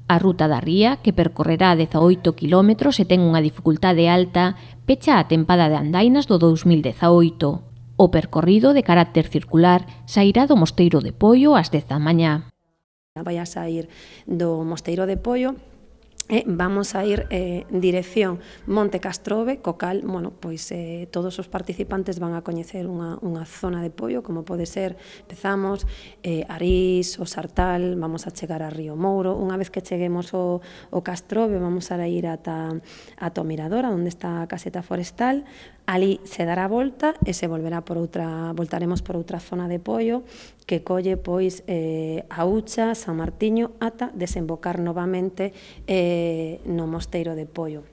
A ruta da Ría, que percorrerá 18 km e ten unha dificultade alta, pecha a tempada de andainas do 2018. O percorrido de carácter circular sairá do Mosteiro de Poio ás 10 da mañá. Vai a sair do Mosteiro de Poio e vamos a ir en dirección Monte Castrove, co cal, pois todos os participantes van a coñecer unha zona de Poio, como pode ser, empezamos Arís, o Sartal, vamos a chegar a Río Mouro. Unha vez que cheguemos ao Castrove, vamos a ir ata o Mirador, onde está a caseta forestal. Ali se dará a volta e se voltaremos por outra zona de Poio que colle pois a Ucha, San Martiño, ata desembocar novamente no Mosteiro de Poio.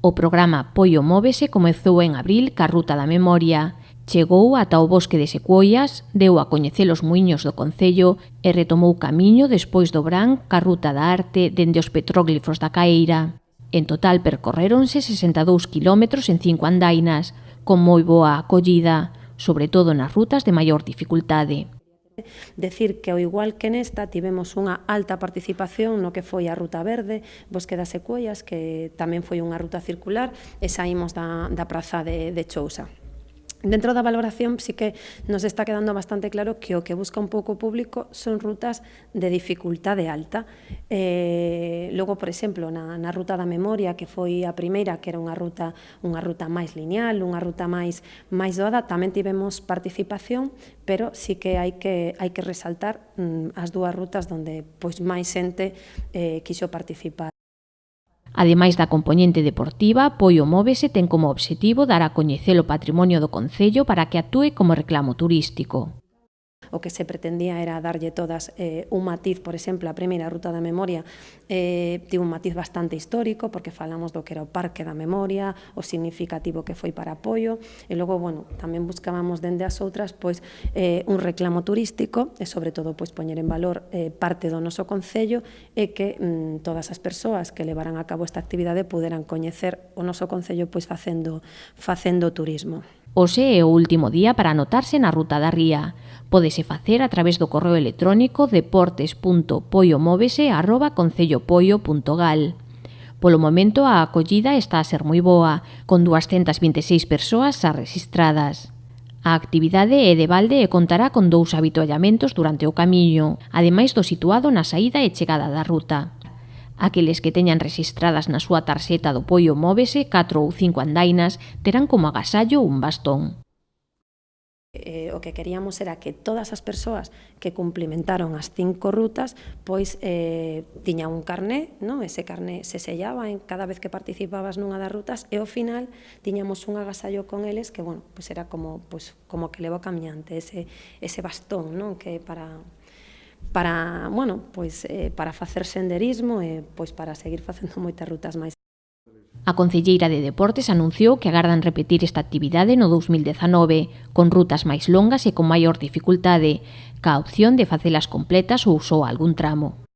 O programa Poio Móvese comezou en abril ca Ruta da Memoria. Chegou ata o bosque de Secuoias, deu a coñecer os muiños do concello e retomou camiño despois do Brán ca Ruta da Arte dende os petróglifos da Caeira. En total percorréronse 62 km en 5 andainas, con moi boa acollida, sobre todo nas rutas de maior dificultade. Decir que, ao igual que nesta, tivemos unha alta participación no que foi a Ruta Verde, Bosque das Secuoias, que tamén foi unha ruta circular, e saímos da praza de Chousa. Dentro da valoración sí que nos está quedando bastante claro que o que busca un pouco o público son rutas de dificultade alta. Logo, por exemplo, na Ruta da Memoria, que foi a primeira, que era unha ruta máis lineal, unha ruta máis doada, tamén tivemos participación, pero sí que hai que resaltar as dúas rutas onde pois máis xente quixo participar. Ademais da compoñente deportiva, Poio Móvese ten como obxectivo dar a coñecer o patrimonio do concello para que actúe como reclamo turístico. O que se pretendía era darlle todas un matiz, por exemplo, a primeira Ruta da Memoria tivo un matiz bastante histórico, porque falamos do que era o Parque da Memoria, o significativo que foi para Poio, e logo, tamén buscábamos dende as outras un reclamo turístico e, sobre todo, poñer en valor parte do noso concello e que todas as persoas que levaran a cabo esta actividade puderan coñecer o noso concello facendo turismo. Hoxe é o último día para anotarse na Ruta da Ría. Pódese facer a través do correo electrónico deportes.poiomóvese@concellopoio.gal. Polo momento a acollida está a ser moi boa, con 226 persoas xa rexistradas. A actividade é de balde e contará con 2 avituallamentos durante o camiño, ademais do situado na saída e chegada da ruta. Aqueles que teñan rexistradas na súa tarxeta do Poio Móvese 4 ou 5 andainas terán como agasallo un bastón. O que queríamos era que todas as persoas que cumplimentaron as 5 rutas tiñan un carné, ese carné se sellaba en cada vez que participabas nunha das rutas e ao final tiñamos un agasallo con eles que era como que leva o camiñante, ese bastón, que para facer senderismo e para seguir facendo moitas rutas máis. A concelleira de Deportes anunciou que agardan repetir esta actividade no 2019, con rutas máis longas e con maior dificultade, ca opción de facelas completas ou só algún tramo.